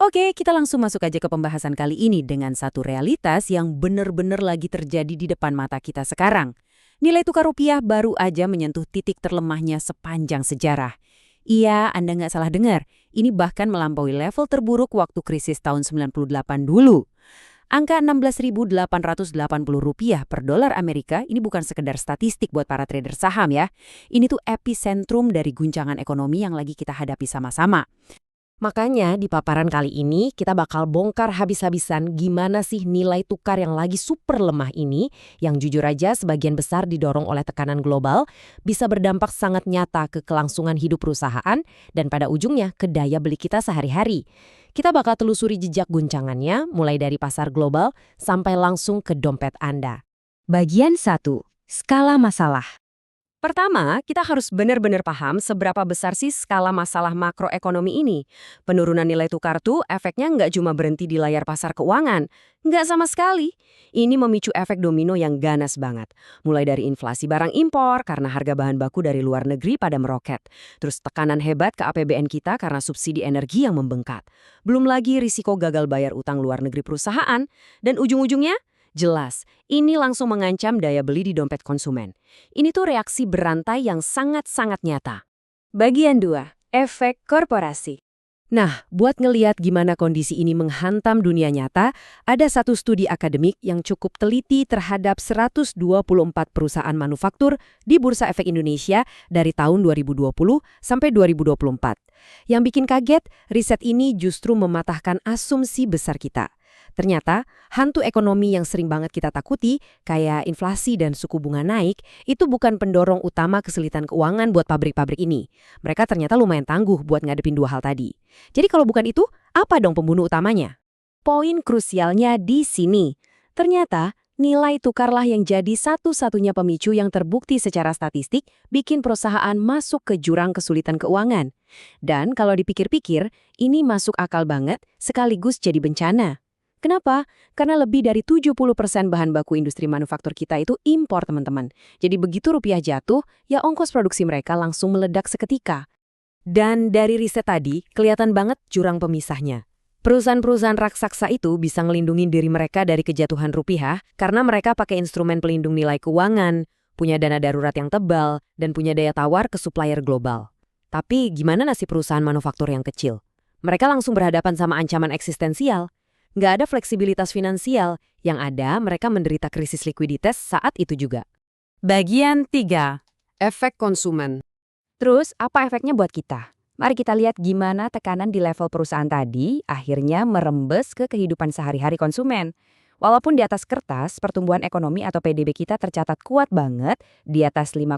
Oke, kita langsung masuk aja ke pembahasan kali ini dengan satu realitas yang benar-benar lagi terjadi di depan mata kita sekarang. Nilai tukar rupiah baru aja menyentuh titik terlemahnya sepanjang sejarah. Iya, Anda nggak salah dengar. Ini bahkan melampaui level terburuk waktu krisis tahun 98 dulu. Angka 16.880 rupiah per dolar Amerika ini bukan sekedar statistik buat para trader saham ya. Ini tuh epicentrum dari guncangan ekonomi yang lagi kita hadapi sama-sama. Makanya di paparan kali ini kita bakal bongkar habis-habisan gimana sih nilai tukar yang lagi super lemah ini, yang jujur aja sebagian besar didorong oleh tekanan global, bisa berdampak sangat nyata ke kelangsungan hidup perusahaan dan pada ujungnya ke daya beli kita sehari-hari. Kita bakal telusuri jejak guncangannya mulai dari pasar global sampai langsung ke dompet Anda. Bagian 1. Skala masalah. Pertama, kita harus benar-benar paham seberapa besar sih skala masalah makroekonomi ini. Penurunan nilai tukar tuh efeknya nggak cuma berhenti di layar pasar keuangan. Nggak sama sekali. Ini memicu efek domino yang ganas banget. Mulai dari inflasi barang impor karena harga bahan baku dari luar negeri pada meroket. Terus tekanan hebat ke APBN kita karena subsidi energi yang membengkak. Belum lagi risiko gagal bayar utang luar negeri perusahaan. Dan ujung-ujungnya, jelas, ini langsung mengancam daya beli di dompet konsumen. Ini tuh reaksi berantai yang sangat-sangat nyata. Bagian 2. Efek korporasi. Nah, buat ngeliat gimana kondisi ini menghantam dunia nyata, ada satu studi akademik yang cukup teliti terhadap 124 perusahaan manufaktur di Bursa Efek Indonesia dari tahun 2020 sampai 2024. Yang bikin kaget, riset ini justru mematahkan asumsi besar kita. Ternyata, hantu ekonomi yang sering banget kita takuti, kayak inflasi dan suku bunga naik, itu bukan pendorong utama kesulitan keuangan buat pabrik-pabrik ini. Mereka ternyata lumayan tangguh buat ngadepin dua hal tadi. Jadi kalau bukan itu, apa dong pembunuh utamanya? Poin krusialnya di sini. Ternyata, nilai tukarlah yang jadi satu-satunya pemicu yang terbukti secara statistik bikin perusahaan masuk ke jurang kesulitan keuangan. Dan kalau dipikir-pikir, ini masuk akal banget sekaligus jadi bencana. Kenapa? Karena lebih dari 70% bahan baku industri manufaktur kita itu impor, teman-teman. Jadi begitu rupiah jatuh, ya ongkos produksi mereka langsung meledak seketika. Dan dari riset tadi, kelihatan banget jurang pemisahnya. Perusahaan-perusahaan raksasa itu bisa ngelindungin diri mereka dari kejatuhan rupiah karena mereka pakai instrumen pelindung nilai keuangan, punya dana darurat yang tebal, dan punya daya tawar ke supplier global. Tapi gimana nasib perusahaan manufaktur yang kecil? Mereka langsung berhadapan sama ancaman eksistensial. Nggak ada fleksibilitas finansial, yang ada mereka menderita krisis likuiditas saat itu juga. Bagian 3. Efek konsumen. Terus, apa efeknya buat kita? Mari kita lihat gimana tekanan di level perusahaan tadi akhirnya merembes ke kehidupan sehari-hari konsumen. Walaupun di atas kertas, pertumbuhan ekonomi atau PDB kita tercatat kuat banget di atas 5,6%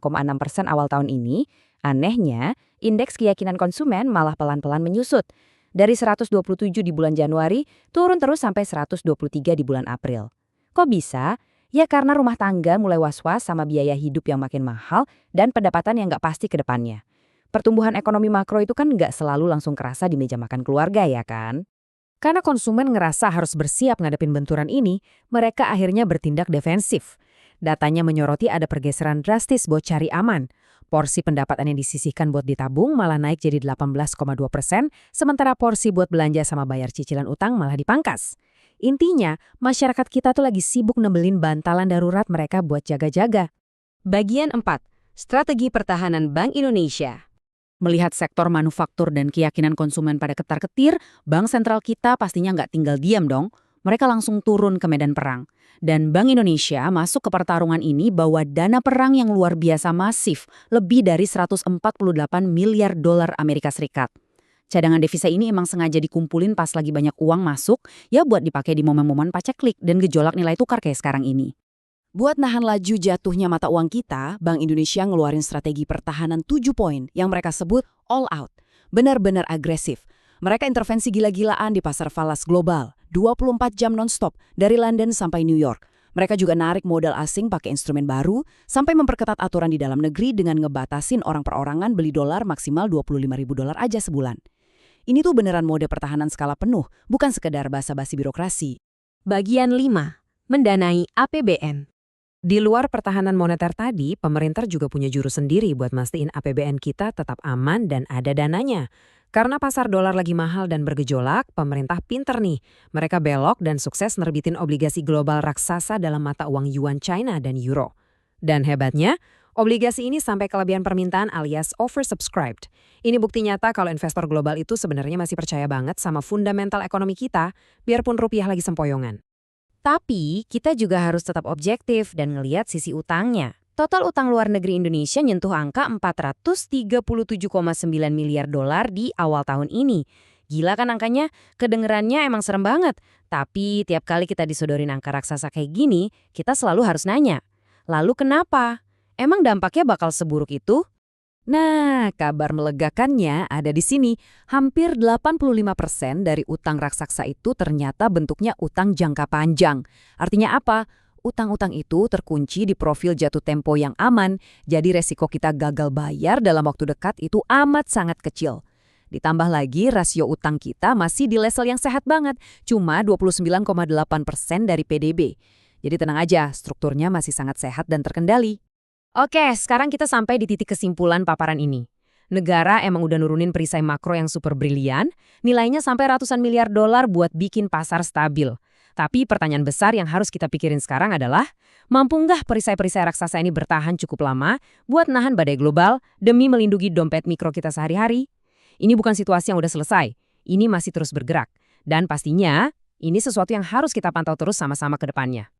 awal tahun ini, anehnya, indeks keyakinan konsumen malah pelan-pelan menyusut. Dari 127 di bulan Januari, turun terus sampai 123 di bulan April. Kok bisa? Ya karena rumah tangga mulai was-was sama biaya hidup yang makin mahal dan pendapatan yang nggak pasti ke depannya. Pertumbuhan ekonomi makro itu kan nggak selalu langsung kerasa di meja makan keluarga ya kan? Karena konsumen ngerasa harus bersiap ngadepin benturan ini, mereka akhirnya bertindak defensif. Datanya menyoroti ada pergeseran drastis buat cari aman. Porsi pendapatan yang disisihkan buat ditabung malah naik jadi 18,2%, sementara porsi buat belanja sama bayar cicilan utang malah dipangkas. Intinya, masyarakat kita tuh lagi sibuk nembelin bantalan darurat mereka buat jaga-jaga. Bagian 4. Strategi pertahanan Bank Indonesia. Melihat sektor manufaktur dan keyakinan konsumen pada ketar-ketir, Bank Sentral kita pastinya nggak tinggal diam dong. Mereka langsung turun ke medan perang. Dan Bank Indonesia masuk ke pertarungan ini bawa dana perang yang luar biasa masif, lebih dari 148 miliar dolar Amerika Serikat. Cadangan devisa ini emang sengaja dikumpulin pas lagi banyak uang masuk, ya buat dipakai di momen-momen paceklik dan gejolak nilai tukar kayak sekarang ini. Buat nahan laju jatuhnya mata uang kita, Bank Indonesia ngeluarin strategi pertahanan 7 poin yang mereka sebut all out. Benar-benar agresif. Mereka intervensi gila-gilaan di pasar falas global, 24 jam non-stop, dari London sampai New York. Mereka juga narik modal asing pakai instrumen baru, sampai memperketat aturan di dalam negeri dengan ngebatasin orang perorangan beli dolar maksimal 25.000 dolar aja sebulan. Ini tuh beneran mode pertahanan skala penuh, bukan sekedar basa-basi birokrasi. Bagian 5. Mendanai APBN. Di luar pertahanan moneter tadi, pemerintah juga punya jurus sendiri buat mastiin APBN kita tetap aman dan ada dananya. Karena pasar dolar lagi mahal dan bergejolak, pemerintah pinter nih. Mereka belok dan sukses nerbitin obligasi global raksasa dalam mata uang yuan China dan euro. Dan hebatnya, obligasi ini sampai kelebihan permintaan alias oversubscribed. Ini bukti nyata kalau investor global itu sebenarnya masih percaya banget sama fundamental ekonomi kita, biarpun rupiah lagi sempoyongan. Tapi kita juga harus tetap objektif dan ngelihat sisi utangnya. Total utang luar negeri Indonesia nyentuh angka 437,9 miliar dolar di awal tahun ini. Gila kan angkanya? Kedengerannya emang serem banget. Tapi tiap kali kita disodorin angka raksasa kayak gini, kita selalu harus nanya. Lalu kenapa? Emang dampaknya bakal seburuk itu? Nah, kabar melegakannya ada di sini. Hampir 85% dari utang raksasa itu ternyata bentuknya utang jangka panjang. Artinya apa? Utang-utang itu terkunci di profil jatuh tempo yang aman, jadi resiko kita gagal bayar dalam waktu dekat itu amat sangat kecil. Ditambah lagi rasio utang kita masih di level yang sehat banget, cuma 29,8% dari PDB. Jadi tenang aja, strukturnya masih sangat sehat dan terkendali. Oke, sekarang kita sampai di titik kesimpulan paparan ini. Negara emang udah nurunin perisai makro yang super brilian, nilainya sampai ratusan miliar dolar buat bikin pasar stabil. Tapi pertanyaan besar yang harus kita pikirin sekarang adalah, mampu nggak perisai-perisai raksasa ini bertahan cukup lama buat nahan badai global demi melindungi dompet mikro kita sehari-hari? Ini bukan situasi yang udah selesai, ini masih terus bergerak. Dan pastinya, ini sesuatu yang harus kita pantau terus sama-sama ke depannya.